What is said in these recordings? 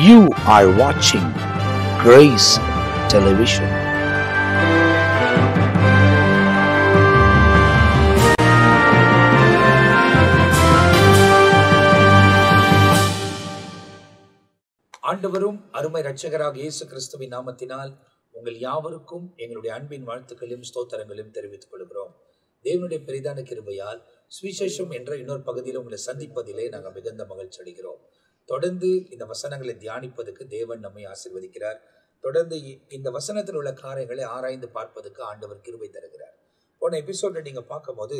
You are watching Grace Television. ஆண்டவரும் அருமை இரட்சகராக இயேசு கிறிஸ்துவின் நாமத்தினால் உங்கள் யாவருக்கும் எங்களுடைய அன்பின் வாழ்த்துக்களையும் ஸ்தோத்திரங்களையும் தெரிவித்துக் கொள்கிறோம். தேவனுடைய பெரிதான கிருபையால் சுவிசேஷம் என்ற இன்னொரு பகுதியில் உங்களை சந்திப்பதிலே நாங்கள் மிகுந்த மகிழ்ச்சி அடைகிறோம். தொடர்ந்து இந்த வசனங்களை தியானிப்பதற்கு தேவன் நம்மை ஆசீர்வதிக்கிறார். தொடர்ந்து இந்த வசனத்தில் உள்ள காரியங்களை ஆராய்ந்து பார்ப்பதற்கு ஆண்டவர் கிருபை தருகிறார். போன எபிசோட நீங்க பார்க்கும்போது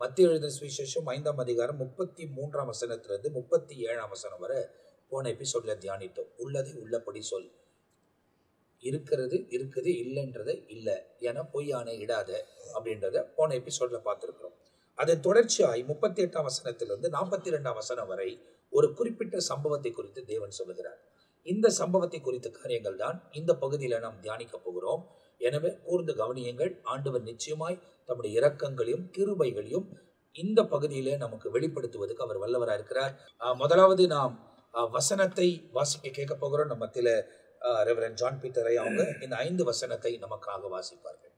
மத்திய எழுதின சுவிசேஷம் 5ஆம் அதிகாரம் 33ஆம் வசனத்திலிருந்து 37ஆம் வசனம் வரை போன எபிசோட்ல தியானித்தோம். உள்ளதை உள்ளபடி சொல், இருக்கிறது இருக்குது, இல்லைன்றதை இல்லை, ஏன்னா பொய்யானை இடாத அப்படின்றத போன எபிசோட்ல பார்த்துருக்கிறோம். அதன் தொடர்ச்சியாய் 38ஆம் வசனத்திலிருந்து 42ஆம் வசனம் வரை ஒரு குறிப்பிட்ட சம்பவத்தை குறித்து தேவன் சொல்லுகிறார். இந்த சம்பவத்தை குறித்த காரியங்கள் தான் இந்த பகுதியில நாம் தியானிக்க போகிறோம். எனவே கூர்ந்து கவனியுங்கள். ஆண்டவர் நிச்சயமாய் தம்முடைய இரக்கங்களையும் கிருபைகளையும் இந்த பகுதியில நமக்கு வெளிப்படுத்துவதற்கு அவர் வல்லவராக இருக்கிறார். முதலாவது நாம் வசனத்தை வாசிக்க கேட்க போகிறோம். நம்ம மத்தியில ரெவரண்ட் ஜான் பீட்டரை அவங்க இந்த 5 வசனத்தை நமக்காக வாசிப்பார்கள்.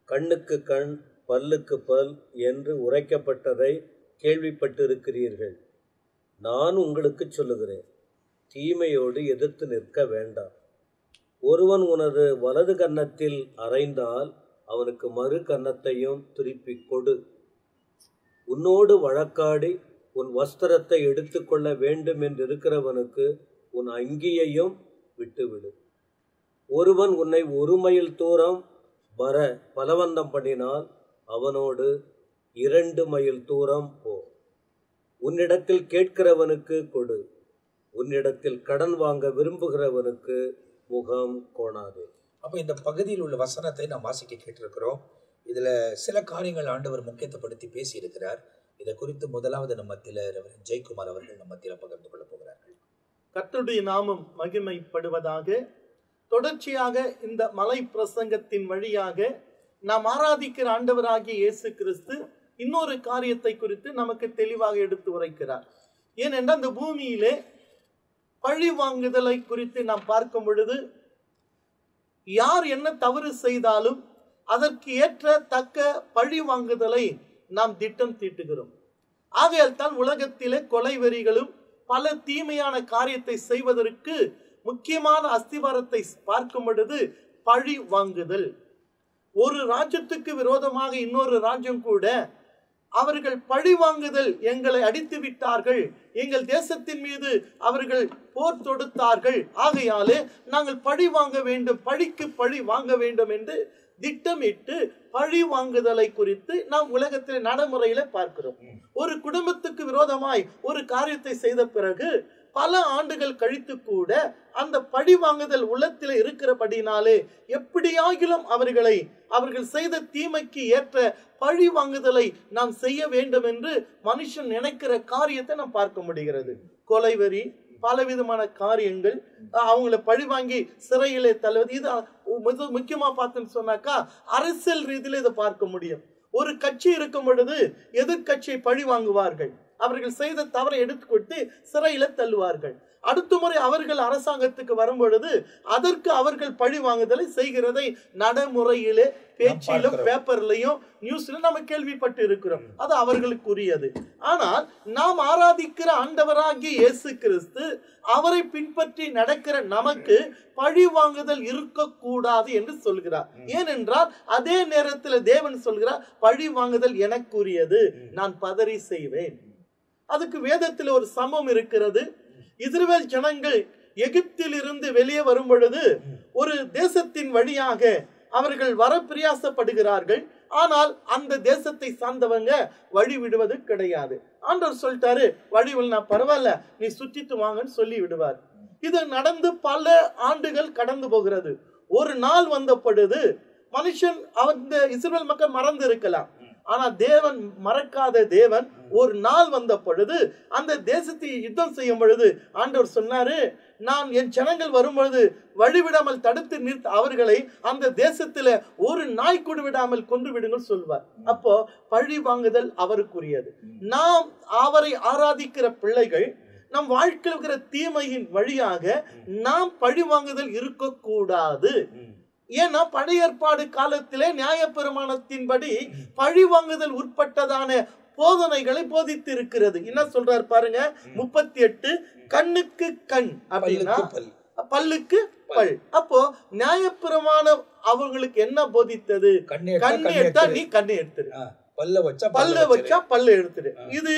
கண்ணுக்கு கண் பல்லுக்கு பல் என்று உரைக்கப்பட்டதை கேள்விப்பட்டிருக்கிறீர்கள். நான் உங்களுக்கு சொல்லுகிறேன், தீமையோடு எதிர்த்து நிற்க வேண்டாம். ஒருவன் உனது வலது கன்னத்தில் அறைந்தால் அவனுக்கு மறு கன்னத்தையும் திருப்பி கொடு. உன்னோடு வழக்காடி உன் வஸ்திரத்தை எடுத்துக்கொள்ள வேண்டும் என்று இருக்கிறவனுக்கு உன் அங்கியையும் விட்டுவிடு. ஒருவன் உன்னை 1 மைல் தூரம் வர பலவந்தம் பண்ணினால் அவனோடு 2 மைல் தூரம் போ. உன்னிடத்தில் கேட்கிறவனுக்கு கொடு, உன்னிடத்தில் கடன் வாங்க விரும்புகிறவனுக்கு முகம் கோணாதே. அப்ப இந்த பகுதியில் உள்ள வசனத்தை நாம் வாசிக்க கேட்டிருக்கிறோம். இதுல சில காரியங்கள் ஆண்டவர் முக்கியத்துவப்படுத்தி பேசி இருக்கிறார். இதை குறித்து முதலாவது நம்ம ரெவரண்ட் ஜெயக்குமார் அவர்கள் நம்ம பகிர்ந்து கொள்ள போகிறார்கள். கர்த்தருடைய நாமம் மகிமைப்படுவதாக. தொடர்ச்சியாக இந்த மலை பிரசங்கத்தின் வழியாக நாம் ஆராதிக்கிற ஆண்டவராகிய இயேசு கிறிஸ்து இன்னொரு காரியத்தை குறித்து நமக்கு தெளிவாக எடுத்து உரைக்கிறார். ஏனென்றால் இந்த பூமியிலே பழி வாங்குதலை குறித்து நாம் பார்க்கும் பொழுது யார் என்ன தவறு செய்தாலும் அதற்கு ஏற்ற தக்க பழி வாங்குதலை நாம் திட்டம் தீட்டுகிறோம். ஆகையால் தான் உலகத்திலே கொலை வெறிகளும் பல தீமையான காரியத்தை செய்வதற்கு முக்கியமான அஸ்திவாரத்தை பார்க்கும் பொழுது பழி வாங்குதல். ஒரு ராஜ்யத்துக்கு விரோதமாக இன்னொரு ராஜ்யம் கூட அவர்கள் பழி வாங்குதல், எங்களை அடித்து விட்டார்கள், எங்கள் தேசத்தின் மீது அவர்கள் போர் தொடுத்தார்கள், ஆகையாலே நாங்கள் பழி வாங்க வேண்டும், பழிக்கு பழி வாங்க வேண்டும் என்று திட்டமிட்டு பழி வாங்குதலை குறித்து நாம் உலகத்தில் நடைமுறையில பார்க்கிறோம். ஒரு குடும்பத்துக்கு விரோதமாய் ஒரு காரியத்தை செய்த பிறகு பல ஆண்டுகள் கழித்து கூட அந்த பழி வாங்குதல் உள்ளத்தில் இருக்கிறபடினாலே எப்படியாகிலும் அவர்கள் செய்த தீமைக்கு ஏற்ற பழி வாங்குதலை நாம் செய்ய வேண்டும் என்று மனுஷன் நினைக்கிற காரியத்தை நாம் பார்க்க முடிகிறது. கொலைவெறி, பலவிதமான காரியங்கள், அவங்கள பழி வாங்கி சிறையிலே தள்ளுவது, இது முக்கியமா பார்த்தேன்னு சொன்னாக்கா அரசியல் ரீதியில இதை பார்க்க முடியும். ஒரு கட்சி இருக்கும் பொழுது எதிர்கட்சியை பழி வாங்குவார்கள், அவர்கள் செய்த தவறை எடுத்து கொடுத்து சிறையில தள்ளுவார்கள். அடுத்த முறை அவர்கள் அரசாங்கத்துக்கு வரும் பொழுது அதற்கு அவர்கள் பழி வாங்குதலை செய்கிறதை நடைமுறையிலே பேச்சிலும் பேப்பர்லையும் நியூஸ்ல நம்ம கேள்விப்பட்டு இருக்கிறோம். அது அவர்களுக்குரியது. ஆனால் நாம் ஆராதிக்கிற ஆண்டவராகிய இயேசு கிறிஸ்து, அவரை பின்பற்றி நடக்கிற நமக்கு பழி வாங்குதல் இருக்கக்கூடாது என்று சொல்கிறார். ஏனென்றால் அதே நேரத்தில் தேவன் சொல்கிறார், பழி வாங்குதல் எனக்குரியது, நான் பதறி செய்வேன். அதுக்கு வேதத்தில் ஒரு சம்பவம் இருக்கிறது. இஸ்ரவேல் ஜனங்கள் எகிப்தில் இருந்து வெளியே வரும் பொழுது ஒரு தேசத்தின் வழியாக அவர்கள் வர பிரயாசப்படுகிறார்கள். ஆனால் அந்த தேசத்தை சார்ந்தவங்க வழி விடுவது கிடையாது. ஆண்டவர் சொல்லிட்டாரு, வழி நான் பரவாயில்ல, நீ சுற்றிட்டு வாங்கன்னு சொல்லி விடுவார். இது நடந்து பல ஆண்டுகள் கடந்து போகிறது. ஒரு நாள் வந்த பொழுது மனுஷன் அந்த இஸ்ரவேல் மக்கள் மறந்து இருக்கலாம், ஆனா தேவன் மறக்காத தேவன். ஒரு நாள் வந்த பொழுது அந்த தேசத்தை யுத்தம் செய்யும் பொழுது ஆண்டவர் சொன்னாரு, நான் என் ஜனங்கள் வரும் பொழுது வழிவிடாமல் தடுத்து நிறுத்த அவர்களை அந்த தேசத்துல ஒரு நாய் கூட விடாமல் கொன்று விடுங்கள் சொல்வார். அப்போ பழி வாங்குதல் அவருக்குரியது. நாம் அவரை ஆராதிக்கிற பிள்ளைகள் நம் வாழ்க்கையில் இருக்கிற தீமையின் வழியாக நாம் பழி வாங்குதல் இருக்கக்கூடாது. ஏன்னா பழைய ஏற்பாடு காலத்திலே நியாயப்பிரமாணத்தின்படி பழி வாங்குதல் உட்பட்டதான போதனைகளை போதித்து இருக்கிறது. என்ன சொல்றாரு பாருங்க, 38 கண்ணுக்கு கண் அப்படின்னா பல்லுக்கு பல். அப்போ நியாயப்பிரமாணம் அவங்களுக்கு என்ன போதித்தது? கண்ணு எடுத்தா நீ கண்ணு எடுத்துரு, பல்ல வச்சா பல்ல எடுத்துரு. இது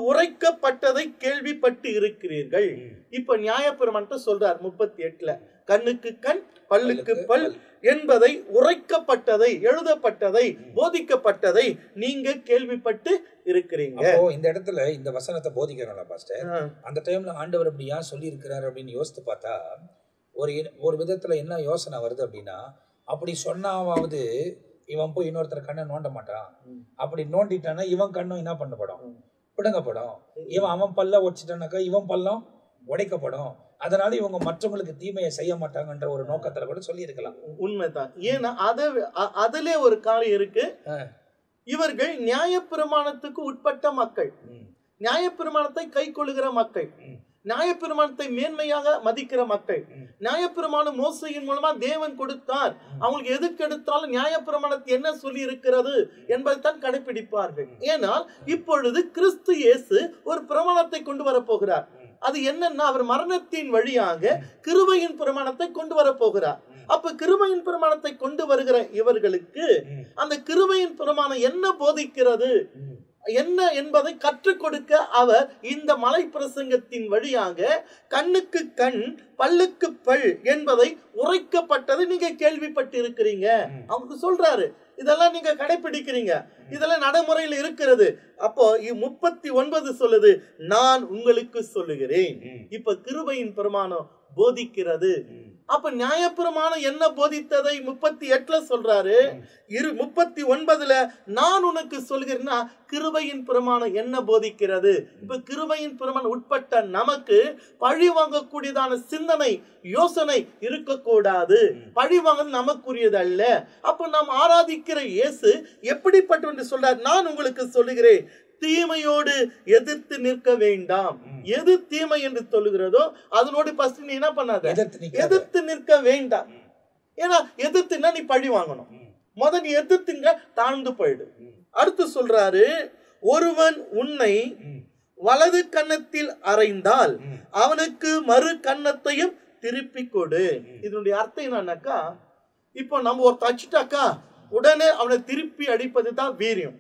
உரைக்கப்பட்டதை கேள்விப்பட்டு இருக்கிறீர்கள். இப்ப நியாயப்பிரமாணத்தை சொல்றார் 38ல, கண்ணுக்கு கண் பல்லுக்கு பல் என்பதை உரைக்கப்பட்டதை, எழுதப்பட்டதை, போதிக்கப்பட்டதை நீங்க கேள்விப்பட்டு இருக்கிறீங்க. இந்த இடத்துல இந்த வசனத்தை போதிக்கிறாங்களா பாஸ்டர்? அந்த டைம்ல ஆண்டவர் அப்படி ஏன் சொல்லி இருக்கிறாரு அப்படின்னு யோசித்து பார்த்தா ஒரு விதத்துல என்ன யோசனை வருது அப்படின்னா, அப்படி சொன்னாவது இவன் போய் இன்னொருத்தர் கண்ணை நோண்ட மாட்டான். அப்படி நோண்டிட்டானா இவன் கண்ணும் என்ன பண்ணப்படும்? பிடுங்கப்படும். இவன் அவன் பல்ல உடைச்சிட்டானாக்கா இவன் பல்லம் உடைக்கப்படும். அதனால இவங்க மற்றவங்களுக்கு தீமையை செய்ய மாட்டாங்கன்ற ஒரு நோக்கத்துல கூட சொல்லி இருக்கலாம். உண்மைதான். ஏன்னா அதிலே ஒரு காரியம் இருக்கு. இவர்கள் நியாயப்பிரமாணத்துக்கு உட்பட்ட மக்கள், நியாயப்பிரமாணத்தை கை கொள்ளுகிற மக்கள், நியாயப்பிரமாணத்தை மேன்மையாக மதிக்கிற மக்கள். நியாயப்பிரமாணம் மோசையின் மூலமா தேவன் கொடுத்தார். அவங்களுக்கு எதுக்கு எடுத்தாலும் நியாயப்பிரமாணத்தை என்ன சொல்லி இருக்கிறது என்பதைத்தான் கடைபிடிப்பார்கள். ஏனால் இப்பொழுது கிறிஸ்து இயேசு ஒரு பிரமாணத்தை கொண்டு வர போகிறார். அது என்னன்னா, அவர் மரணத்தின் வழியாக கிருபையின் பிரமாணத்தை கொண்டு வர போகிறார். அப்ப கிருபையின் பிரமாணத்தை கொண்டு வருகிற இவர்களுக்கு அந்த கிருபையின் பிரமாணம் என்ன போதிக்கிறது, என்ன என்பதை கற்றுக் கொடுக்க அவர் இந்த மலை பிரசங்கத்தின் வழியாக கண்ணுக்கு கண் பல்லுக்கு பல் என்பதை உரைக்கப்பட்டதை நீங்க கேள்விப்பட்டு இருக்கிறீங்க. அவருக்கு சொல்றாரு, இதெல்லாம் நீங்க கடைபிடிக்கிறீங்க, இதெல்லாம் நடைமுறையில் இருக்கிறது. அப்போ 39 சொல்லுது, நான் உங்களுக்கு சொல்லுகிறேன். இப்ப கிருபையின் பிரமாணம் போதிக்கிறது. அப்ப நியாயப்பிரமாணம் என்ன போதித்ததை 38ல சொல்றாரு. 39ல நான் உனக்கு சொல்கிறேன்னா கிருபையின் பிரமாணம் என்ன போதிக்கிறது. இப்ப கிருபையின் பிரமாணம் உட்பட்ட நமக்கு பழி வாங்கக்கூடியதான சிந்தனை யோசனை இருக்கக்கூடாது. பழி வாங்க நமக்குரியது அல்ல. அப்ப நாம் ஆராதிக்கிற இயேசு எப்படிப்பட்ட என்று சொல்றார், நான் உங்களுக்கு சொல்லுகிறேன், தீமையோடு எதிர்த்து நிற்க வேண்டாம். எது தீமை என்று சொல்லுகிறதோ அதனோடு ஃபர்ஸ்ட் நீ என்ன பண்ணாத, எதிர்த்து நிற்க வேண்டாம். ஏன்னா எதிர்த்துனா நீ பழி வாங்கணும். முதல் நீ எதிர்த்துங்க, தாழ்ந்து போயிடு. அடுத்து சொல்றாரு, ஒருவன் உன்னை வலது கன்னத்தில் அறைந்தால் அவனுக்கு மறு கன்னத்தையும் திருப்பி கொடு. இதனுடைய அர்த்தம் என்னன்னாக்கா, இப்போ நம்ம ஒரு தச்சுட்டாக்கா உடனே அவனை திருப்பி அடிப்பது தான் வீரம்.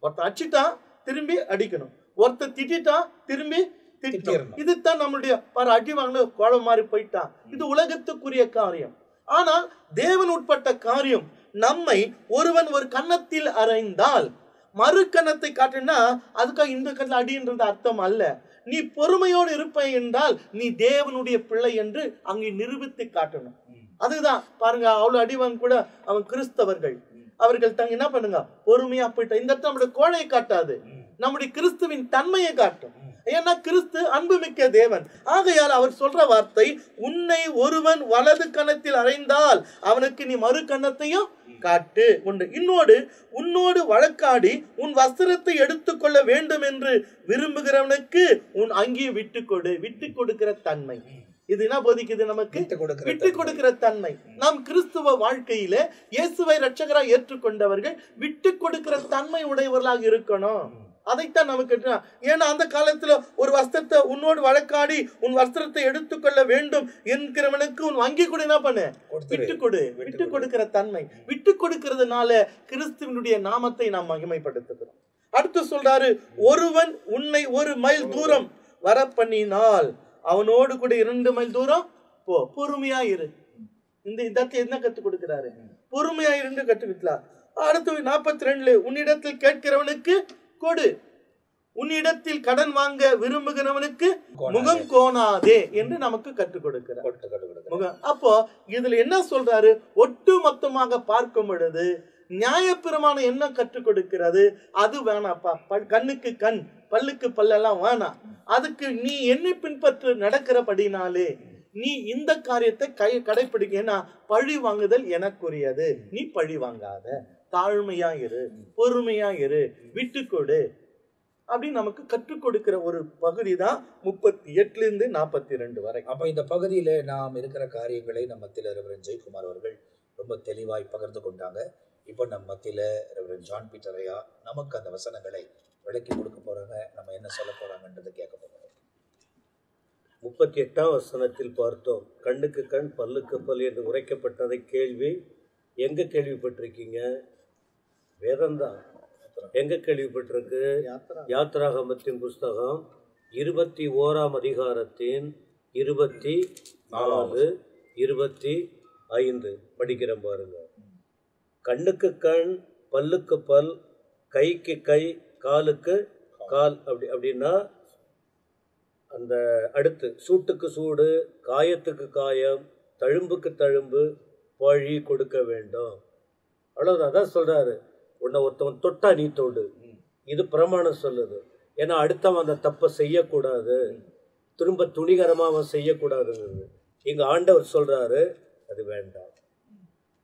ஒருத்தர் அடிச்சுட்டா திரும்பி அடிக்கணும், ஒருத்தர் திட்டா திரும்பி திட்டணும். இதுதான் நம்மளுடைய அடி வாங்கின கோலம் மாறி போயிட்டான். இது உலகத்துக்குரிய காரியம். ஆனால் தேவன் உட்பட்ட காரியம், நம்மை ஒருவன் ஒரு கன்னத்தில் அறைந்தால் மறு கன்னத்தை காட்டினா அதுக்காக இந்த கண்ணில் அடின்றது அர்த்தம் அல்ல. நீ பொறுமையோடு இருப்ப என்றால் நீ தேவனுடைய பிள்ளை என்று அங்கே நிரூபித்து காட்டணும். அதுதான் பாருங்க, அவ்வளவு அடிவாங்க கூட அவன் கிறிஸ்தவர்கள், அவர்கள் தங்க என்ன பண்ணுங்க, பொறுமையா போயிட்ட. இந்த நம்முடைய கோழையை காட்டாது, நம்முடைய கிறிஸ்துவின் தன்மையை காட்டும். ஏன்னா கிறிஸ்து அன்புமிக்க தேவன். ஆகையால் அவர் சொல்ற வார்த்தை, உன்னை ஒருவன் வலது கன்னத்தில் அறைந்தால் அவனுக்கு நீ மறு கன்னத்தையும் காட்டு. ஒன்று உன்னோடு வழக்காடி உன் வஸ்திரத்தை எடுத்துக்கொள்ள வேண்டும் என்று விரும்புகிறவனுக்கு உன் அங்கேயே விட்டு கொடுக்கிற தன்மை. இது என்ன போதிக்குது நமக்கு? விட்டு கொடுக்கிற தன்மை. நாம் கிறிஸ்துவ வாழ்க்கையில இயேசுவை இரட்சகராய் ஏற்றுக்கொண்டவர்கள் விட்டு கொடுக்கிற தன்மை உடையவர்களாக இருக்கணும். அதைத்தான் நமக்கு. ஏன்னா அந்த காலத்துல ஒரு வஸ்திரத்தை உன்னோடு வழக்காடி உன் வஸ்திரத்தை எடுத்துக்கொள்ள வேண்டும் என்கிறவனுக்கு உன் அங்கி கூட என்ன பண்ணு, விட்டு கொடுக்கிற தன்மை. விட்டு கொடுக்கிறதுனால கிறிஸ்துவனுடைய நாமத்தை நாம் மகிமைப்படுத்துகிறோம். அடுத்து சொல்றாரு, ஒருவன் உன்னை 1 மைல் தூரம் வர பண்ணினால் அவனோடு கூட 2 மைல் தூரம் போ. பொறுமையா இரு. இந்த இடத்துல என்ன கற்றுக் கொடுக்கிறாரு? பொறுமையா இருந்து கற்றுக்கிட்டார். அடுத்து 42 உன்னிடத்தில் கேட்கிறவனுக்கு கொடு, உன்னிடத்தில் கடன் வாங்க விரும்புகிறவனுக்கு முகம் கோணாதே என்று நமக்கு கற்றுக் கொடுக்கிறார். அப்போ இதுல என்ன சொல்றாரு? ஒட்டு மொத்தமாக பார்க்கும் பொழுது நியாயப்பிரமாணம் என்ன கற்றுக் கொடுக்கிறது? அது வேணாப்பா, கண்ணுக்கு கண் பல்லுக்கு பல்லெல்லாம் வேணாம். அதுக்கு நீ என்னை பின்பற்று நடக்கிறபடினாலே நீ இந்த காரியத்தை கடைபிடிக்க. ஏன்னா பழி வாங்குதல் எனக்குரியது, நீ பழி வாங்காத, தாழ்மையா இரு, பொறுமையா இரு, விட்டு கொடு. அப்படின்னு நமக்கு கற்றுக் கொடுக்கிற ஒரு பகுதி தான் 38 42 வரை. அப்ப இந்த பகுதியில நாம் இருக்கிற காரியங்களை நம்ம மத்தியில ரெவரண்ட் ஜெயக்குமார் அவர்கள் ரொம்ப தெளிவாய் பகிர்ந்து கொண்டாங்க. இப்போ நம்ம மத்தியில ரெவரண்ட் ஜான் பீட்டர் ஐயா நமக்கு அந்த வசனங்களை விளக்கி கொடுக்க போறாங்க. நம்ம என்ன சொல்ல போறாங்கன்றதை கேட்க போறோம். 38ஆம் வசனத்தில் பார்த்தோம், கண்ணுக்கு கண் பல்லுக்கு பல் என்று உரைக்கப்பட்டதை கேள்வி எங்க கேள்விப்பட்டிருக்கீங்க? வேதம்தான். எங்க கேள்விப்பட்டிருக்கு? யாத்திராகமத்தின் புஸ்தகம் 21ஆம் அதிகாரத்தின் 24, 25 படிக்கிறேன் பாருங்க. கண்ணுக்கு கண் பல்லுக்கு பல் கைக்கு கை காலுக்கு கால் அப்படின்னா அந்த அடுத்து சூட்டுக்கு சூடு காயத்துக்கு காயம் தழும்புக்கு தழும்பு பழி கொடுக்க வேண்டும். அவ்வளோதான். அதான் சொல்றாரு, உன்னை ஒருத்தவன் தொட்டா நீ தொடு. இது பிரமாணம் சொல்லுது. ஏன்னா அடுத்தவன் அந்த தப்பை செய்யக்கூடாது, திரும்ப துணிகரமாக அவன் செய்யக்கூடாதுங்கிறது. இங்கே ஆண்டவர் சொல்றாரு அது வேண்டாம்.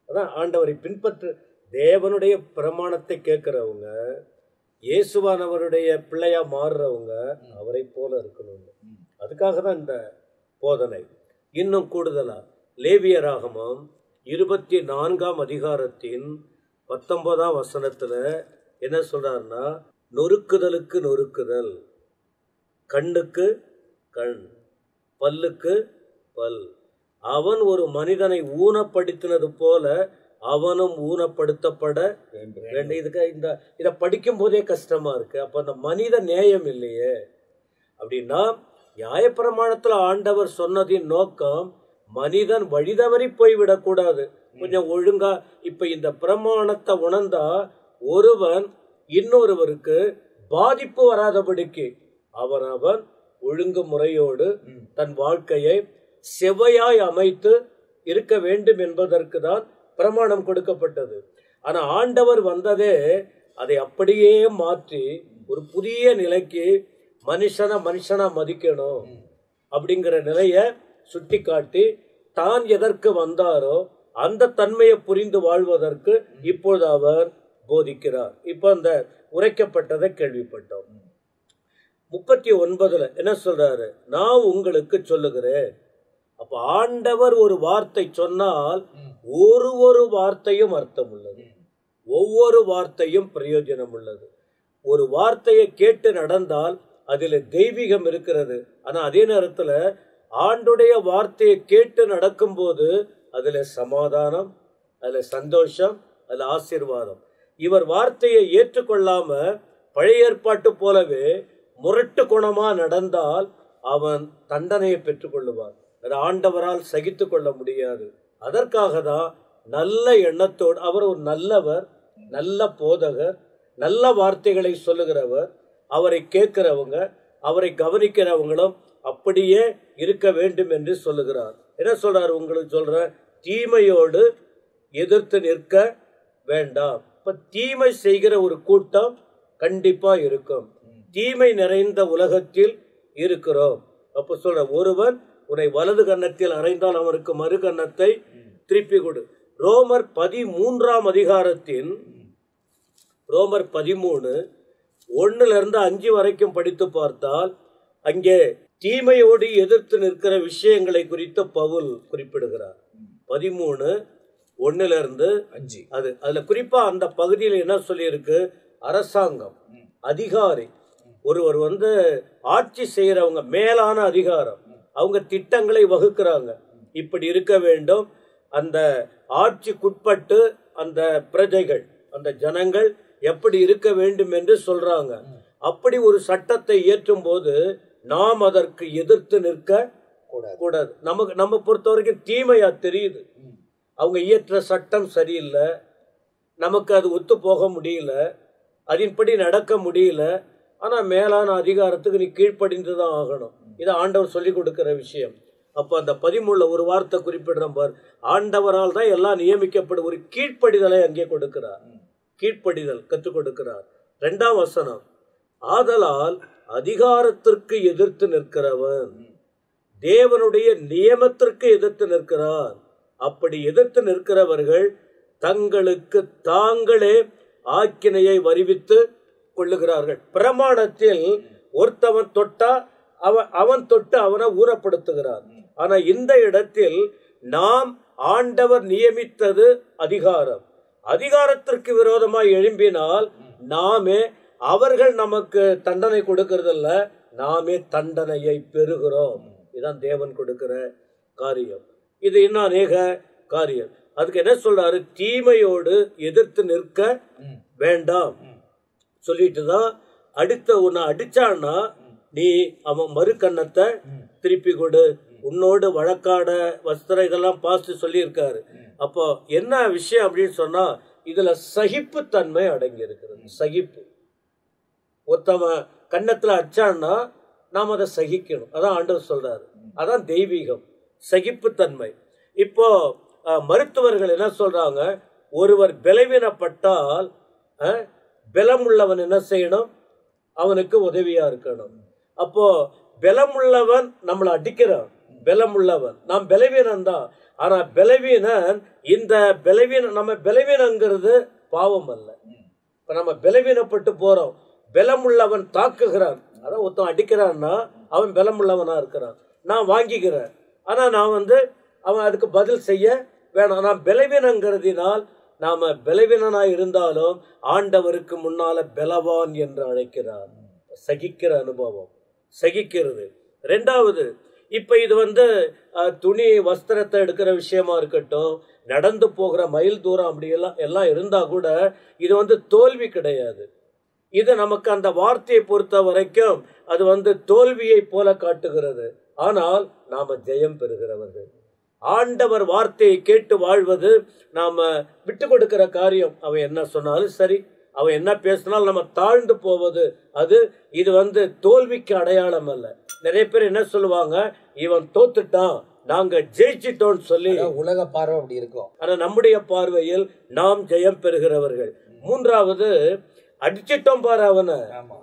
அதான் ஆண்டவரை பின்பற்று. தேவனுடைய பிரமாணத்தை கேட்குறவங்க, இயேசுவானவருடைய பிள்ளையா மாறுறவங்க அவரை போல இருக்கணும். அதுக்காக தான் இந்த போதனை. இன்னும் கூடுதலா லேவியராகமம் 24ஆம் அதிகாரத்தின் 19ஆம் வசனத்துல என்ன சொல்றாருன்னா, நொறுக்குதலுக்கு நொறுக்குதல், கண்ணுக்கு கண் பல்லுக்கு பல். அவன் ஒரு மனிதனை ஊனப்படுத்தினது போல அவனும் ஊனப்படுத்தப்பட வேண்டும். இதுக்கு இதை படிக்கும் போதே கஷ்டமா இருக்கு. அப்ப அந்த மனித நேயம் இல்லையே. அப்படின்னா நியாயப்பிரமாணத்துல ஆண்டவர் சொன்னதின் நோக்கம் மனிதன் வழிதவறி போய்விடக்கூடாது, கொஞ்சம் ஒழுங்கா. இப்ப இந்த பிரமாணத்தை உணர்ந்தா ஒருவன் இன்னொருவருக்கு பாதிப்பு வராதபடிக்கு அவன் ஒழுங்கு முறையோடு தன் வாழ்க்கையை செவ்வையாய் அமைத்து இருக்க வேண்டும் என்பதற்கு தான் பிரமாணம் கொடுக்கப்பட்டது. ஆனா ஆண்டவர் வந்ததே அதை அப்படியே மாற்றி ஒரு புதிய நிலைக்கு மனுஷனா மதிக்கணும் அப்படிங்கிற நிலைய சுட்டி காட்டி தான் எதற்கு வந்தாரோ அந்த தன்மையை புரிந்து வாழ்வதற்கு இப்பொழுது அவர் போதிக்கிறார். இப்ப அந்த உரைக்கப்பட்டதை கேள்விப்பட்டோம். 39 என்ன சொல்றாரு? நான் உங்களுக்கு சொல்லுகிறேன். அப்ப ஆண்டவர் ஒரு வார்த்தை சொன்னால் ஒரு வார்த்தையும் அர்த்தம் உள்ளது, ஒவ்வொரு வார்த்தையும் பிரயோஜனம் உள்ளது. ஒரு வார்த்தையை கேட்டு நடந்தால் அதில் தெய்வீகம் இருக்கிறது. ஆனா அதே நேரத்துல ஆண்டுடைய வார்த்தையை கேட்டு நடக்கும்போது அதுல சமாதானம், அதுல சந்தோஷம், அதுல ஆசீர்வாதம். இவர் வார்த்தையை ஏற்றுக்கொள்ளாம பழைய ஏற்பாட்டு போலவே முரட்டு குணமா நடந்தால் அவன் தண்டனையை பெற்றுக்கொள்ளுவான். அது ஆண்டவரால் சகித்து கொள்ள முடியாது. அதற்காக தான் நல்ல எண்ணத்தோடு அவர் ஒரு நல்லவர், நல்ல போதகர், நல்ல வார்த்தைகளை சொல்லுகிறவர். அவரை கேட்கிறவங்க, அவரை கவனிக்கிறவங்களும் அப்படியே இருக்க வேண்டும் என்று சொல்லுகிறார். என்ன சொல்றாரு? உங்களுக்கு சொல்ற, தீமையோடு எதிர்த்து நிற்க வேண்டாம். இப்ப தீமை செய்கிற ஒரு கூட்டம் கண்டிப்பா இருக்கும். தீமை நிறைந்த உலகத்தில் இருக்கிறோம். அப்ப சொல்ற, ஒருவன் உன்னை வலது கன்னத்தில் அறைந்தால் அவருக்கு மறு கன்னத்தை திருப்பி கொடு. ரோமர் 13ஆம் அதிகாரத்தின் ரோமர் 13 1-5 வரைக்கும் படித்து பார்த்தால் அங்கே தீமையோடு எதிர்த்து நிற்கிற விஷயங்களை குறித்து பவுல் குறிப்பிடுகிறார். 13:1-5 அதுல குறிப்பா அந்த பகுதியில் என்ன சொல்லியிருக்கு? அரசாங்கம், அதிகாரி, ஒருவர் ஆட்சி செய்யறவங்க, மேலான அதிகாரம், அவங்க திட்டங்களை வகுக்கிறாங்க. இப்படி இருக்க வேண்டும், அந்த ஆட்சிக்குட்பட்டு அந்த பிரஜைகள், அந்த ஜனங்கள் எப்படி இருக்க வேண்டும் என்று சொல்றாங்க. அப்படி ஒரு சட்டத்தை இயற்றும் போது நாம் அதற்கு எதிர்த்து நிற்க கூடாது. நம்ம பொறுத்த வரைக்கும் தீமையா தெரியுது. அவங்க இயற்ற சட்டம் சரியில்லை, நமக்கு அது ஒத்து போக முடியல, அதன்படி நடக்க முடியல. ஆனா மேலான அதிகாரத்துக்கு நீ கீழ்ப்படிந்துதான் ஆகணும். இது ஆண்டவர் சொல்லி கொடுக்கிற விஷயம். அப்ப அந்த 13 ஒரு வார்த்தை குறிப்பிடுற பார், ஆண்டவரால் தான் எல்லாம் நியமிக்கப்படும். ஒரு கீழ்ப்படிதலை அங்கே கொடுக்கிறார், கீழ்ப்படிதல் கற்றுக் கொடுக்கிறார். 2ஆம் வசனம், ஆதலால் அதிகாரத்திற்கு எதிர்த்து நிற்கிறவன் தேவனுடைய நியமத்திற்கு எதிர்த்து நிற்கிறான். அப்படி எதிர்த்து நிற்கிறவர்கள் தங்களுக்கு தாங்களே ஆக்கினையை வருவித்து கொள்ளுகிறார்கள். பிரமாணத்தில் ஒருத்தவன் தொட்டா அவன் தொட்டு அவனை ஊனப்படுத்துகிறான். ஆனா இந்த இடத்தில் நாம் ஆண்டவர் நியமித்தது அதிகாரத்திற்கு விரோதமாய் எழும்பினால் நாமே, அவர்கள் நமக்கு தண்டனை கொடுக்கறதில்ல, நாமே தண்டனையை பெறுகிறோம். இதுதான் தேவன் கொடுக்கிற காரியம். இது இன்னும் அநேக காரியம். அதுக்கு என்ன சொல்றாரு? தீமையோடு எதிர்த்து நிற்க வேண்டாம் சொல்லிட்டுதான் அடுத்த உன்னை அடிச்சான்னா நீ அவன் மறு கண்ணத்தை திருப்பி கொடு, உன்னோடு வழக்காட வஸ்திரம், இதெல்லாம் பாஸ்ட் சொல்லியிருக்காரு. அப்போ என்ன விஷயம் அப்படின்னு சொன்னா இதுல சகிப்புத்தன்மை அடங்கி இருக்கிறது. சகிப்பு. ஒருத்தவன் கன்னத்துல அடிச்சான்னா நாம் அதை சகிக்கணும். அதான் ஆண்டவர் சொல்றாரு. அதான் தெய்வீகம், சகிப்புத்தன்மை. இப்போ மருத்துவர்கள் என்ன சொல்றாங்க? ஒருவர் பலவீனப்பட்டால் பலமுள்ளவன் என்ன செய்யணும்? அவனுக்கு உதவியா இருக்கணும். அப்போ பலமுள்ளவன் நம்மளை அடிக்கிறான், பலமுள்ளவன். நாம் பலவீனம் தான். ஆனா பலவீனன், இந்த பலவீனம், நம்ம பலவீனங்கிறது பாவம் அல்ல. இப்ப நம்ம பலவீனப்பட்டு போறோம், பலமுள்ளவன் தாக்குகிறான். அதான் ஒருத்தன் அடிக்கிறான்னா அவன் பலமுள்ளவனா இருக்கிறான். நான் வாங்கிக்கிறேன், ஆனா நான் அவன் அதுக்கு பதில் செய்ய வேணாம். நான் பலவீனங்கிறதினால் நாம பலவீனனாய் இருந்தாலும் ஆண்டவருக்கு முன்னால பலவான் என்று அழைக்கிறார். சகிக்கிற அனுபவம், சகிக்கிறது. ரெண்டாவது, இப்ப இது துணி வஸ்திரத்தை எடுக்கிற விஷயமா இருக்கட்டும், நடந்து போகிற மைல் தூரம் அப்படி எல்லாம் இருந்தா கூட இது தோல்வி கிடையாது. இது நமக்கு அந்த வார்த்தையை பொறுத்த வரைக்கும் அது தோல்வியை போல காட்டுகிறது. ஆனால் நாம ஜெயம் பெறுகிறவர்கள். ஆண்டவர் வார்த்தையை கேட்டு வாழ்வது நாம விட்டு கொடுக்கிற காரியம். அவன் என்ன சொன்னாலும் சரி, அவன் என்ன பேசினாலும் நம்ம தாழ்ந்து போவது, இது தோல்விக்கு அடையாளம் அல்ல. நிறைய பேர் என்ன சொல்லுவாங்க? இவன் தோத்துட்டான், நாங்க ஜெயிச்சிட்டோம்னு சொல்லி உலக பார்வை அப்படி இருக்கும். ஆனா நம்முடைய பார்வையில் நாம் ஜெயம் பெறுகிறவர்கள். மூன்றாவது, அடிச்சிட்டோம் பாரு,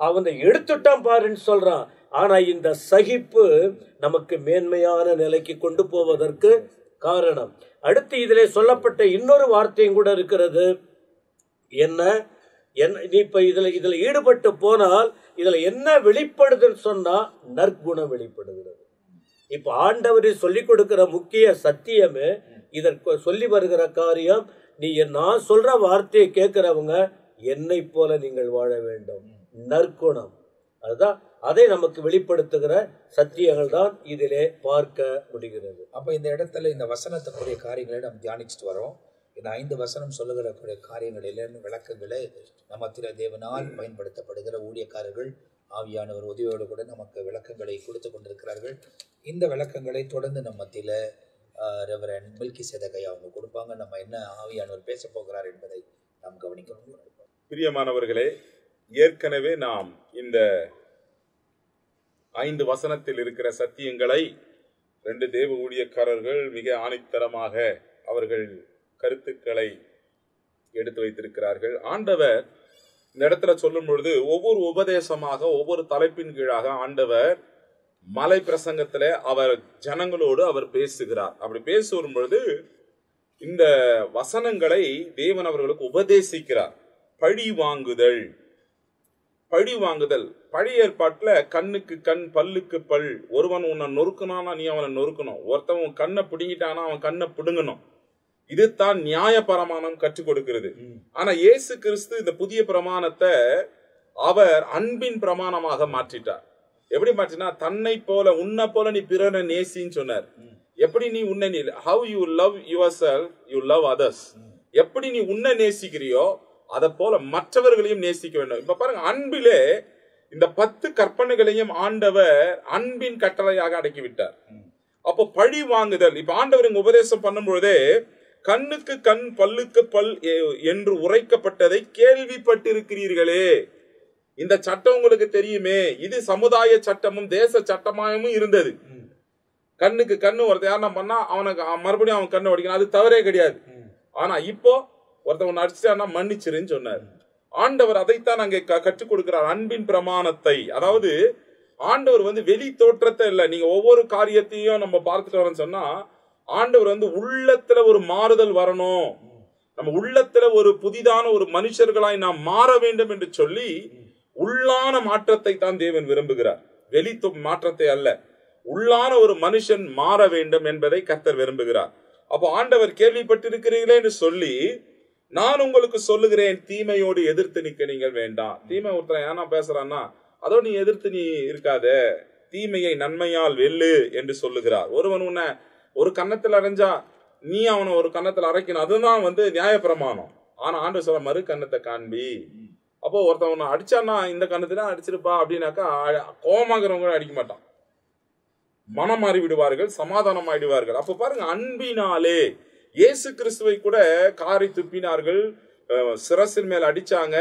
அவனை எடுத்துட்டான் பாருன்னு சொல்றான். ஆனா இந்த சகிப்பு நமக்கு மேன்மையான நிலைக்கு கொண்டு போவதற்கு காரணம். அடுத்து இதிலே சொல்லப்பட்ட இன்னொரு வார்த்தையும் கூட இருக்கிறது. என்ன நீ இப்ப இதுல ஈடுபட்டு போனால் இதுல என்ன வெளிப்படுதுன்னு சொன்னா நற்குணம் வெளிப்படுகிறது. இப்ப ஆண்டவரை சொல்லிக் கொடுக்கிற முக்கிய சத்தியமே இதற்கு சொல்லி வருகிற காரியம். நான் சொல்ற வார்த்தையை கேட்கிறவங்க என்னை போல நீங்கள் வாழ வேண்டும். நற்குணம், அதுதான் அதை நமக்கு வெளிப்படுத்துகிற சத்தியங்கள் தான் இதிலே பார்க்க முடிகிறது. அப்ப இந்த இடத்துல இந்த வசனத்துக்குரிய காரியங்களை நம்ம தியானிச்சுட்டு வரோம். இந்த 5 வசனம் சொல்லுகிறக்கூடிய காரியங்களில் விளக்கங்களை நம்ம தேவனால் பயன்படுத்தப்படுகிற ஊழியக்காரர்கள் ஆவியானவர் உதவியோடு கூட நமக்கு விளக்கங்களை கொடுத்து கொண்டிருக்கிறார்கள். இந்த விளக்கங்களை தொடர்ந்து நம்ம மத்தியில ரெவரண்ட் மெல்கிசேதேக் அவங்க கொடுப்பாங்க. நம்ம என்ன ஆவியானவர் பேச போகிறார் என்பதை நாம் கவனிக்கணும். பிரியமானவர்களே, ஏற்கனவே நாம் இந்த 5 வசனத்தில் இருக்கிற சத்தியங்களை 2 தேவ ஊழியக்காரர்கள் மிக ஆணித்தரமாக அவர்கள் கருத்துக்களை எடுத்து வைத்திருக்கிறார்கள். ஆண்டவர் இந்த இடத்துல சொல்லும் பொழுது ஒவ்வொரு உபதேசமாக, ஒவ்வொரு தலைப்பின் கீழாக ஆண்டவர் மலை பிரசங்கத்துல அவர் ஜனங்களோடு அவர் பேசுகிறார். அப்படி பேசும் பொழுது இந்த வசனங்களை தேவன் அவர்களுக்கு உபதேசிக்கிறார். பழி வாங்குதல், பழைய ஏற்பாட்டுல கண்ணுக்கு கண், பல்லுக்கு பல். ஒருவன் உன்னை நொறுக்கணும்னா நீ அவனை நொறுக்கணும். ஒருத்தவன் கண்ணை பிடுங்கிட்டானா அவன் கண்ணை பிடுங்கணும். இதுதான் நியாய பிரமாணம் கற்றுக் கொடுக்கிறது. ஆனா இயேசு கிறிஸ்து இந்த புதிய பிரமாணத்தை அவர் அன்பின் பிரமாணமாக மாற்றிட்டார். எப்படி மாற்றினா, தன்னை போல, உன்னை போல நீ பிறரை நேசின்னு சொன்னார். எப்படி நீ உன்னை, how you love your self you love others. எப்படி நீ உன்னை நேசிக்கிறியோ அதை போல மற்றவர்களையும் நேசிக்க வேண்டும். இப்ப பாருங்க, அன்பிலே இந்த 10 கற்பனைகளையும் ஆண்டவர் அன்பின் கட்டளையாக அடக்கிவிட்டார். அப்போ பழி வாங்குதல், இப்ப ஆண்டவர் இங்க உபதேசம் பண்ணும் பொழுதே கண்ணுக்கு கண், பல்லுக்கு பல் என்று உரைக்கப்பட்டதை கேள்விப்பட்டிருக்கிறீர்களே. இந்த சட்டம் உங்களுக்கு தெரியுமே. இது சமுதாய சட்டமும் தேச சட்டமாகவும் இருந்தது. கண்ணுக்கு கண்ணு ஒருத்தர் யாருன்னா பண்ணா அவனுக்கு மறுபடியும் அவன் கண்ணு உடைக்கணும், அது தவறே கிடையாது. ஆனா இப்போ ஒருத்தவன் அடிச்சுட்டான்னா மன்னிச்சிருன்னு சொன்னார். ஆண்டவர் அதைத்தான் அங்கே கற்றுக் கொடுக்கிறார், அன்பின் பிரமாணத்தை. அதாவது ஆண்டவர் வெளி தோற்றத்தை இல்லை, நீங்க ஒவ்வொரு காரியத்தையும் நம்ம பார்த்துட்டு வரோம்னு சொன்னா, ஆண்டவர் உள்ளத்துல ஒரு மாறுதல் வரணும், நம்ம உள்ளத்துல ஒரு புதிதான ஒரு மனுஷர்களாய் நாம் மாற வேண்டும் என்று சொல்லி உள்ளான மாற்றத்தை தான் தேவன் விரும்புகிறார், வெளி மாற்றத்தை அல்ல. உள்ளான ஒரு மனுஷன் மாற வேண்டும் என்பதை கர்த்தர் விரும்புகிறார். அப்போ ஆண்டவர் கேள்விப்பட்டிருக்கிறீர்களே என்று சொல்லி, நான் உங்களுக்கு சொல்லுகிறேன், தீமையோடு எதிர்த்து நிற்க நீங்கள் வேண்டாம். தீமை ஒருத்தன் ஏன்னா பேசுறான்னா அதோடு நீ எதிர்த்து நீ இருக்காத, தீமையை நன்மையால் வெல்லு என்று சொல்லுகிறார். ஒருவன் உன்னை ஒரு கன்னத்தில் அரைஞ்சா நீ அவனை ஒரு கன்னத்தில் அரைக்கணும், அதுதான் நியாயப்பிரமாணம். ஆனா ஆண்டவர் சொல்ல மறு கன்னத்தை காண்பி. அப்போ ஒருத்தவனை அடிச்சான்னா இந்த கன்னத்துல அடிச்சிருப்பா அப்படின்னாக்கா கோபமாகிறவங்க அடிக்க மாட்டான், மனம் மாறி விடுவார்கள், சமாதானம் ஆயிடுவார்கள். அப்ப பாருங்க, அன்பினாலே இயேசு கிறிஸ்துவை கூட காரி துப்பினார்கள், சிரசின் மேல் அடிச்சாங்க.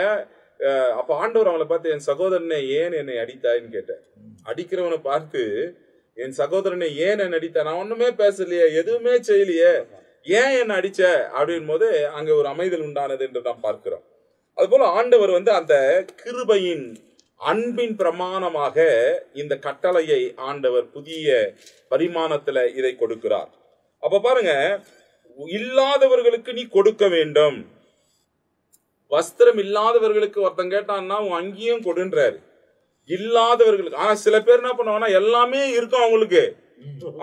அப்ப ஆண்டவர் அவங்களை பார்த்து, என் சகோதரனை ஏன் என்னை அடித்தாயின்னு கேட்டார். அடிக்கிறவனை பார்த்து, என் சகோதரனை ஏன் என்னை அடித்த, நான் ஒண்ணுமே பேசலையே, எதுவுமே செய்யலையே, ஏன் என்ன அடிச்ச அப்படின் போது அங்க ஒரு அமைதல் உண்டானது என்று நாம் பார்க்கிறோம். அதுபோல ஆண்டவர் அந்த கிருபையின் அன்பின் பிரமாணமாக இந்த கட்டளையை ஆண்டவர் புதிய பரிமாணத்துல இதை கொடுக்கிறார். அப்ப பாருங்க, இல்லாதவர்களுக்கு நீ கொடுக்க வேண்டும். வஸ்திரம் இல்லாதவர்களுக்கு ஒருத்தன் கேட்டான்னா அங்கேயும் கொடுன்றாரு, இல்லாதவர்களுக்கு. ஆனா சில பேர் என்ன பண்ணுவாங்கன்னா எல்லாமே இருக்கும் அவங்களுக்கு,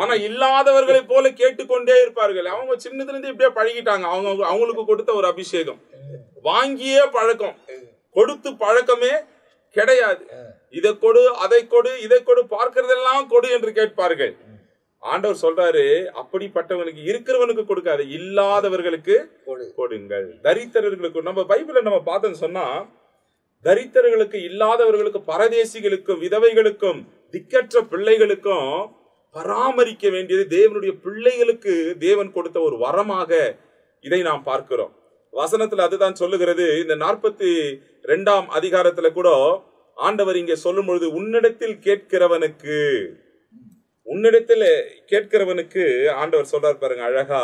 ஆனா இல்லாதவர்களை போல கேட்டுக்கொண்டே இருப்பார்கள். அவங்க சின்னதுல இருந்து இப்படியே பழகிட்டாங்க. அவங்களுக்கு கொடுத்த ஒரு அபிஷேகம் வாங்கியே பழக்கம், கொடுத்து பழக்கமே கிடையாது. இதை கொடு, அதை கொடு, இதை கொடு, பார்க்கிறதெல்லாம் கொடு என்று கேட்பார்கள். ஆண்டவர் சொல்றாரு, அப்படிப்பட்டவனுக்கு, இருக்கிறவனுக்கு கொடுக்காது, இல்லாதவர்களுக்கு கொடுங்கள். தரித்திரர்களுக்கு, நம்ம பைபிள நம்ம பார்த்தோம்னு சொன்னா, தரித்திரர்களுக்கு, இல்லாதவர்களுக்கு, பரதேசிகளுக்கும், விதவைகளுக்கும், திக்கற்ற பிள்ளைகளுக்கும் பராமரிக்க வேண்டியது தேவனுடைய பிள்ளைகளுக்கு தேவன் கொடுத்த ஒரு வரமாக இதை நாம் பார்க்கிறோம். வசனத்துல அதுதான் சொல்லுகிறது. இந்த 42ஆம் அதிகாரத்துல கூட ஆண்டவர் இங்கே சொல்லும் பொழுது, உன்னிடத்தில் கேட்கிறவனுக்கு ஆண்டவர் சொல்றார் பாருங்க அழகா,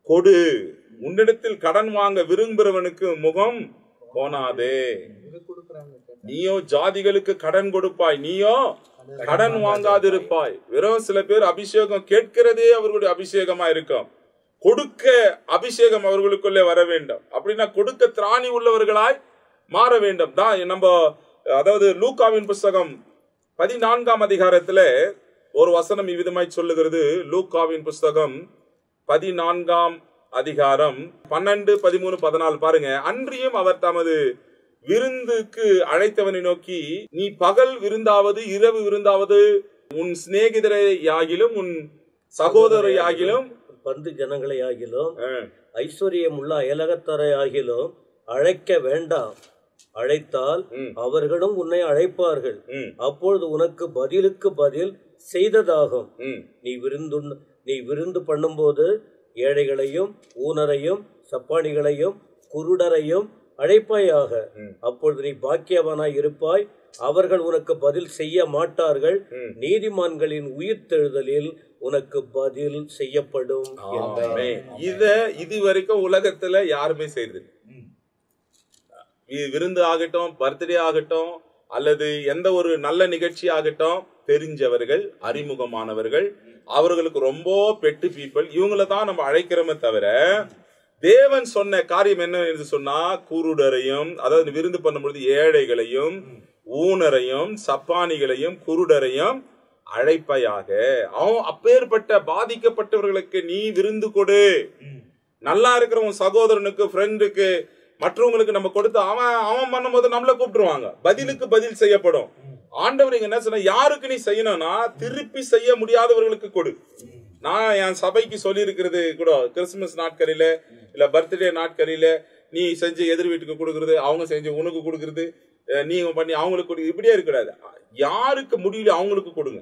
கொடு. உன்னிடத்தில் கடன் வாங்க விரும்புகிறவனுக்கு முகம் கோணாதே. நீயோ ஜாதிகளுக்கு கடன் கொடுப்பாய், நீயோ கடன் வாங்காதிருப்பாய். வெறும் சில பேர் அபிஷேகம் கேட்கிறதே அவர்களுடைய அபிஷேகமா இருக்கும், கொடுக்க அபிஷேகம் அவர்களுக்குள்ளே வர வேண்டும். அப்படின்னா கொடுக்க திராணி உள்ளவர்களாய் மாற வேண்டும் தான். நம்ம அதாவது லூக்காவின் புஸ்தகம் 14ஆம் அதிகாரத்துல ஒரு வசனம் இவ்விதமாய் சொல்லுகிறது. லூக்காவின் புஸ்தகம் 14ஆம் அதிகாரம் 12, 13, 14 பாருங்க. அன்றியும் அவர் தமது விருந்துக்கு அழைத்தவனை நோக்கி, நீ பகல் விருந்தாவது இரவு விருந்தாவது உன் சிநேகிதரையாகிலும் உன் சகோதரையாகிலும் பந்து ஜனங்களை ஆகிலும் ஐஸ்வர்யம் உள்ள அயலகத்தரை ஆகிலும் அழைக்க வேண்டாம். அழைத்தால் அவர்களும் உன்னை அழைப்பார்கள், அப்பொழுது உனக்கு பதிலுக்கு பதில் செய்ததாகும். நீ விருந்து பண்ணும்போது ஏழைகளையும் ஊனரையும் சப்பானிகளையும் குருடரையும் அழைப்பாயாக. அப்பொழுது நீ பாக்கியவனாய் இருப்பாய், அவர்கள் உனக்கு பதில் செய்ய மாட்டார்கள். நீதிமான்களின் உயிர்த்தெழுதலில் உனக்கு பதில் செய்யப்படும். இதுவரைக்கும் உலகத்துல யாருமே செய்யுது. விருந்து ஆகட்டும், பர்த்டே ஆகட்டும், அல்லது எந்த ஒரு நல்ல நிகழ்ச்சி ஆகட்டும், தெரிஞ்சவர்கள், அறிமுகமானவர்கள், அவர்களுக்கு ரொம்ப பெட்டு பீப்பிள், இவங்களை தான் நம்ம அழைக்கிறோமே தவிர, தேவன் சொன்ன காரியம் என்ன என்று சொன்னா, குருடரையும், அதாவது விருந்து பண்ணும்பொழுது ஏழைகளையும் ஊனரையும் சப்பானிகளையும் குருடரையும் அழைப்பையாக. அவன் அப்பேற்பட்ட பாதிக்கப்பட்டவர்களுக்கு நீ விருந்து கொடு. நல்லா இருக்கிற உன் சகோதரனுக்கு, ஃப்ரெண்டுக்கு, மற்றவங்களுக்கு நம்ம கொடுத்து அவன் பண்ணும்போது நம்மள கூப்பிட்டுருவாங்க, பதிலுக்கு பதில் செய்யப்படும். ஆண்டவர் இங்க என்ன சொன்ன, யாருக்கு நீ செய்யணும்னா திருப்பி செய்ய முடியாதவர்களுக்கு கொடு. நான் என் சபைக்கு சொல்லி இருக்கிறது கூட, கிறிஸ்துமஸ் நாட்களில இல்ல பர்த்டே நாட்களில நீ செஞ்சு எதிர் வீட்டுக்கு கொடுக்கறது, அவங்க செஞ்சு உனக்கு கொடுக்கறது, நீங்க பண்ணி அவங்களுக்கு கொடுக்க, இப்படியே இருக்கக்கூடாது. யாருக்கு முடியல அவங்களுக்கு கொடுங்க.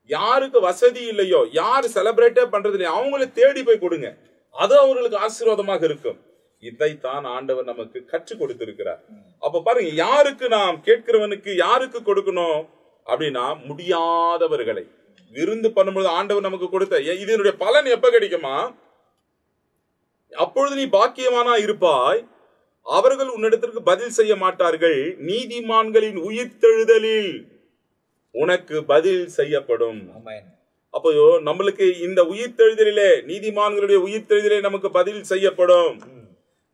யாருக்கு வசதி இல்லையோ, யாரு செலிப்ரேட்டே பண்றது இல்லையோ அவங்கள தேடி போய் கொடுங்க. அது அவங்களுக்கு ஆசீர்வாதமாக இருக்கும். இதைத்தான் ஆண்டவர் நமக்கு கற்றுக் கொடுத்திருக்கிறார். அப்ப பாருங்க, யாருக்கு நாம் கேட்கிறவனுக்கு யாருக்கு கொடுக்கணும் அப்படின்னா, முடியாதவர்களை. விருந்து பண்ணும்போது ஆண்டவர் நமக்கு கொடுத்த இதனுடைய பலன் எப்ப கிடைக்குமா, அப்பொழுது நீ பாக்கியமானா இருப்பாய், அவர்கள் உன்னிடத்திற்கு பதில் செய்ய மாட்டார்கள். நீதிமான்களின் உயிர்த்தெழுதலில் உனக்கு பதில் செய்யப்படும். அப்போ நம்மளுக்கு இந்த உயிர்த்தெழுதலிலே, நீதிமான்களுடைய உயிர்த்தெழுதலே நமக்கு பதில் செய்யப்படும்.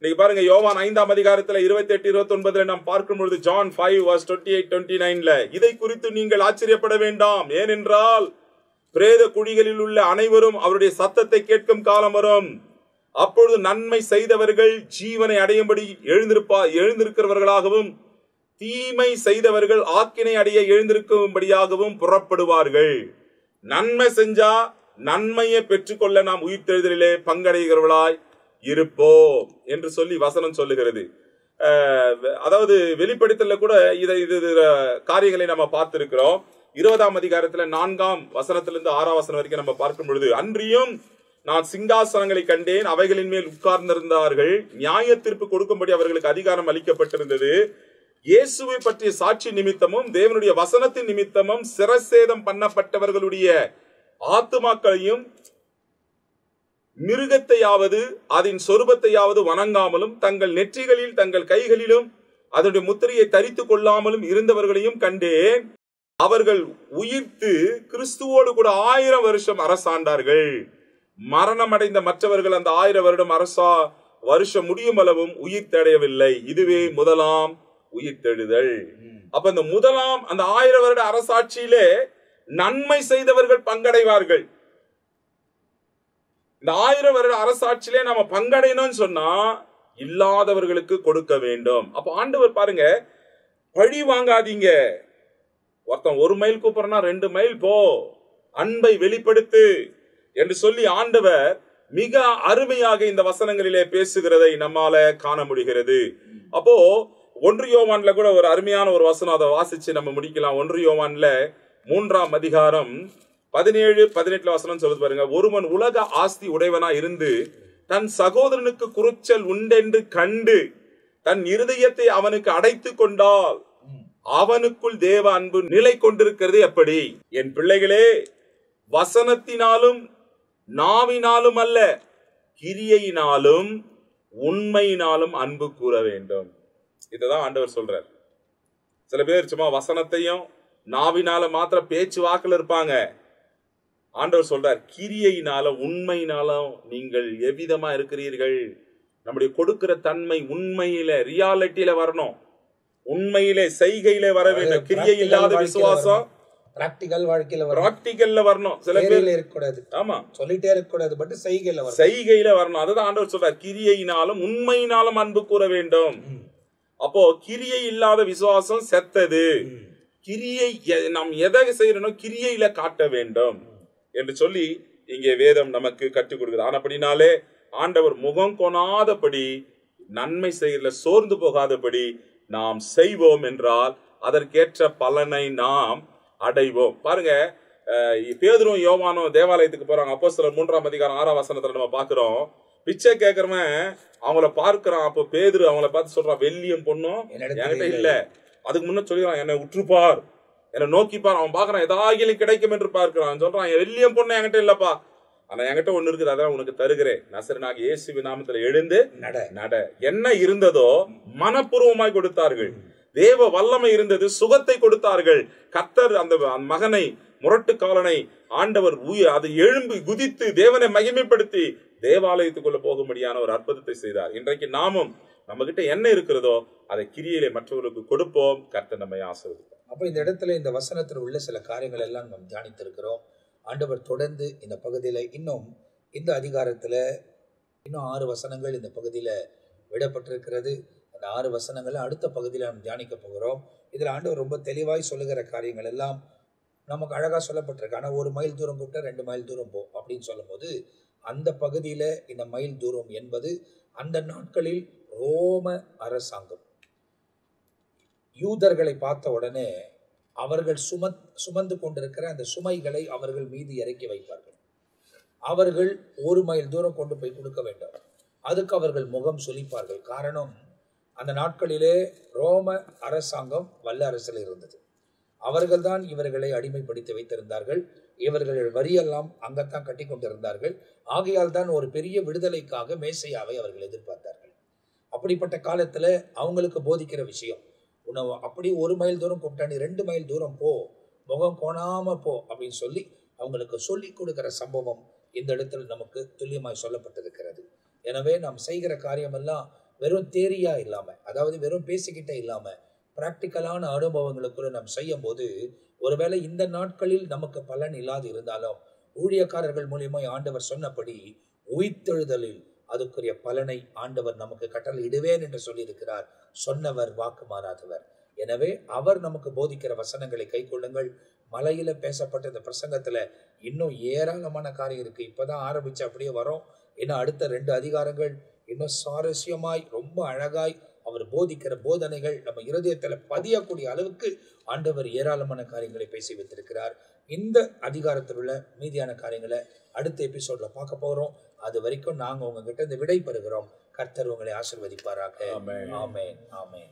இன்னைக்கு பாருங்க, யோவான் 5ஆம் அதிகாரத்துல 28, 29 நாம் பார்க்கும் பொழுது, John 5:28-29 இதை குறித்து நீங்கள் ஆச்சரியப்பட வேண்டாம், ஏனென்றால் பிரேத குழிகளில் உள்ள அனைவரும் அவருடைய சத்தத்தை கேட்கும் காலம் வரும். அப்பொழுது நன்மை செய்தவர்கள் ஜீவனை அடையும்படி எழுந்திருக்கிறவர்களாகவும், தீமை செய்தவர்கள் ஆக்கினை அடைய எழுந்திருக்கும்படியாகவும் புறப்படுவார்கள். நன்மை செஞ்சா நன்மையை பெற்றுக்கொள்ள நாம் உயிர்த்தெழுதலிலே பங்கடைகிறவர்களாய் இருப்போம் என்று சொல்லி வசனம் சொல்லுகிறது. அதாவது வெளிப்படுத்தல கூட இதை காரியங்களை நம்ம பார்த்திருக்கிறோம். 20ஆம் அதிகாரத்துல 4ஆம் வசனத்திலிருந்து 6ஆம் வசனம் வரைக்கும் நம்ம பார்க்கும் பொழுது, அன்றியும் நான் சிங்காசனங்களை கண்டேன், அவைகளின் மேல் உட்கார்ந்திருந்தார்கள், நியாய தீர்ப்பு கொடுக்கும்படி அவர்களுக்கு அதிகாரம் அளிக்கப்பட்டிருந்தது. இயேசுவை பற்றிய சாட்சி நிமித்தமும் தேவனுடைய வசனத்தின் நிமித்தமும் சிரசேதம் பண்ணப்பட்டவர்களுடைய ஆத்துமாக்களையும் மிருகத்தையாவது அதன் சொரூபத்தையாவது வணங்காமலும் தங்கள் நெற்றிகளில் தங்கள் கைகளிலும் அதனுடைய முத்திரையை தரித்துக் கொள்ளாமலும் இருந்தவர்களையும் கண்டேன். அவர்கள் உயிர்த்து கிறிஸ்துவோடு கூட 1000 வருஷம் அரசாண்டார்கள். மரணம் அடைந்த மற்றவர்கள் அந்த 1000 வருஷம் முடியும் அளவும் உயிர் தடையவில்லை. இதுவே முதலாம் உயிர்த்தெழுதல். அப்ப இந்த முதலாம் அந்த 1000 வருட அரசாட்சியிலே நன்மை செய்தவர்கள் பங்கடைவார்கள். இந்த 1000 வருட அரசாட்சியிலே நாம பங்கடையணும்னு சொன்னா இல்லாதவர்களுக்கு கொடுக்க வேண்டும். அப்ப ஆண்டவர் பாருங்க, பழி வாங்காதீங்க. ஒருத்தன் 1 மைல் கூப்பிடுறா 2 மைல் போ, அன்பை வெளிப்படுத்து என்று சொல்லி ஆண்டவர் மிக அருமையாக இந்த வசனங்களிலே பேசுகிறதை நம்மால காண முடிகிறது. அப்போ 1 யோவான்ல கூட ஒரு அருமையான ஒரு வசனம், அதை வாசிச்சு நம்ம முடிக்கலாம். 1 யோவான்ல 3ஆம் அதிகாரம் 17-18 வசனம் சொல்லுது பாருங்க. ஒருவன் உலக ஆஸ்தி உடையவனா இருந்து தன் சகோதரனுக்கு குறைச்சல் உண்டென்று கண்டு தன் இருதயத்தை அவனுக்கு அடைத்து கொண்டால் அவனுக்குள் தேவ அன்பு நிலை கொண்டிருக்கிறது எப்படி? என் பிள்ளைகளே, வசனத்தினாலும் நாவினாலும் அல்ல, கிரியையினாலும் உண்மையினாலும் அன்பு கூற வேண்டும். இதுதான் ஆண்டவர் சொல்றார். சில பேர் சும்மா வசனத்தையும் நாவினால மாத்திர பேச்சு வாக்குல இருப்பாங்க. ஆண்டவர் சொல்றார், கிரியையினாலும் உண்மையினாலும் நீங்கள் எவ்விதமா இருக்கிறீர்கள். நம்முடைய கொடுக்கிற தன்மை உண்மையில ரியாலிட்டியில வரணும், உண்மையிலே செய்கையில வர வேண்டும். கிரியை இல்லாத விசுவாசம் பிராக்டிகல்ல வரணும். சில பேர் இருக்கக்கூடாது, ஆமா சொல்லிட்டே இருக்கக்கூடாது, பட் செய்கையில வரணும். அதுதான் ஆண்டவர் சொல்றார், கிரியையினாலும் உண்மையினாலும் அன்பு கூற வேண்டும். அப்போ கிரியை இல்லாத விசுவாசம் செத்தது. கிரியை நாம் எதை செய்யறோம், கிரியையில காட்ட வேண்டும் என்று சொல்லி இங்கே வேதம் நமக்கு கற்றுக் கொடுக்குது. ஆனபடினாலே ஆண்டவர் முகம் கொணாதபடி, நன்மை செய்யல சோர்ந்து போகாதபடி நாம் செய்வோம் என்றால் அதற்கேற்ற பலனை நாம் அடைவோம். பாருங்க, பேதுரும் யோவானும் தேவாலயத்துக்கு போறாங்க. அப்போஸ்தலர் 3ஆம் அதிகாரம் 6ஆம் வசனத்துல நம்ம பாக்குறோம். பிச்சை கேட்கிறவன் அவங்கள பார்க்கிறான். அப்போ பேதுரு அவங்கள பார்த்து சொல்றான், வெள்ளியும் பொண்ணும் என்கிட்ட இல்ல. அதுக்கு முன்ன சொல்லிடுறான், என்னை உற்றுப்பார், என்னை நோக்கிப்பார். அவன் பாக்குறான், ஏதாகிலும் கிடைக்கும் என்று பார்க்கிறான். சொல்றான், வெள்ளியும் பொண்ணு என்கிட்ட இல்லப்பா, ஆனா என்கிட்ட ஒண்ணு இருக்குது, அதான் உனக்கு தருகிறேன். நசரனாகிய இயேசுவின் நாமத்துல எழுந்து நட. என்ன இருந்ததோ மனப்பூர்வமாய் கொடுத்தார்கள். தேவ வல்லமை இருந்தது, சுகத்தை கொடுத்தார்கள். கர்த்தர் அந்த மகனை, முரட்டுக்காலனை ஆண்டவர் அது எழும்பி குதித்து தேவனை மகிமைப்படுத்தி தேவாலயத்துக்குள்ள போகும்படியான ஒரு அற்புதத்தை செய்தார். இன்றைக்கு நாமும் நம்ம கிட்ட என்ன இருக்கிறதோ அதை கிரியையிலே மற்றவர்களுக்கு கொடுப்போம். கர்த்தர் நம்மை ஆசீர்வதிப்பார். அப்ப இந்த இடத்துல இந்த வசனத்தில் உள்ள சில காரியங்கள் எல்லாம் நாம் தியானித்திருக்கிறோம். ஆண்டவர் தொடர்ந்து இந்த பகுதியில இன்னும் இந்த அதிகாரத்துல இன்னும் 6 வசனங்கள் இந்த பகுதியில விடப்பட்டிருக்கிறது. அந்த 6 வசனங்களை அடுத்த பகுதியில நாம் தியானிக்க போகிறோம். இதுல ஆண்டவர் ரொம்ப தெளிவாய் சொல்லுகிற காரியங்கள் எல்லாம் நமக்கு அழகா சொல்லப்பட்டிருக்கு. ஆனா 1 மைல் தூரம் கூப்பிட்டா 2 மைல் தூரம் போ அப்படின்னு சொல்லும் போது, அந்த பகுதியில இந்த மைல் தூரம் என்பது அந்த நாட்களில் ரோம அரசாங்கம் யூதர்களை பார்த்த உடனே அவர்கள் சுமந்து கொண்டிருக்கிற அந்த சுமைகளை அவர்கள் மீது இறக்கி வைப்பார்கள். அவர்கள் 1 மைல் தூரம் கொண்டு போய் கொடுக்க வேண்டும். அதுக்கு அவர்கள் முகம் சுளிப்பார்கள். காரணம், அந்த நாட்களிலே ரோம அரசாங்கம் வல்ல அரசில் இருந்தது. அவர்கள்தான் இவர்களை அடிமைப்படுத்தி வைத்திருந்தார்கள். இவர்கள் வரியெல்லாம் அங்கத்தான் கட்டி கொண்டிருந்தார்கள். ஆகையால் தான் ஒரு பெரிய விடுதலைக்காக மேசையாவை அவர்கள் எதிர்பார்த்தார்கள். அப்படிப்பட்ட காலத்துல அவங்களுக்கு போதிக்கிற விஷயம், உணவு அப்படி 1 மைல் தூரம் கூப்பிட்டா நீ 2 மைல் தூரம் போ, முகம் கோணாம போ அப்படின்னு சொல்லி அவங்களுக்கு சொல்லி கொடுக்கிற சம்பவம் இந்த இடத்துல நமக்கு துல்லியமாய் சொல்லப்பட்டிருக்கிறது. எனவே நாம் செய்கிற காரியமெல்லாம் வெறும் தேரியா இல்லாம, அதாவது வெறும் பேசிக்கிட்டே இல்லாம பிராக்டிக்கலான அனுபவங்களுக்குள்ள நாம் செய்யும் போது, ஒருவேளை இந்த நாட்களில் நமக்கு பலன் இல்லாது இருந்தாலும் ஊழியக்காரர்கள் மூலியமாய் ஆண்டவர் சொன்னபடி உயிர்த்தெழுதலில் அதுக்குரிய பலனை ஆண்டவர் நமக்கு கட்டளை இடுவேன் என்று சொல்லியிருக்கிறார். சொன்னவர் வாக்கு மாறாதவர். எனவே அவர் நமக்கு போதிக்கிற வசனங்களை கை கொள்ளுங்கள். மலையில பேசப்பட்ட இந்த பிரசங்கத்துல இன்னும் ஏராளமான காரியம் இருக்கு. இப்பதான் ஆரம்பிச்சு அப்படியே வரோம். இன்னும் அடுத்த 2 அதிகாரங்கள் இன்னும் சுவாரஸ்யமாய் ரொம்ப அழகாய் அவர் போதிக்கிற போதனைகள் நம்ம இருதயத்துல பதியக்கூடிய அளவுக்கு ஆண்டவர் ஏராளமான காரியங்களை பேசி வைத்திருக்கிறார். இந்த அதிகாரத்தில் உள்ள மீதியான காரியங்களை அடுத்த எபிசோட்ல பார்க்க போறோம். அது வரைக்கும் நாங்க உங்ககிட்ட இந்த விடை பெறுகிறோம். கர்த்தர் உங்களை ஆசீர்வதிப்பாராக. ஆமென். ஆமென்.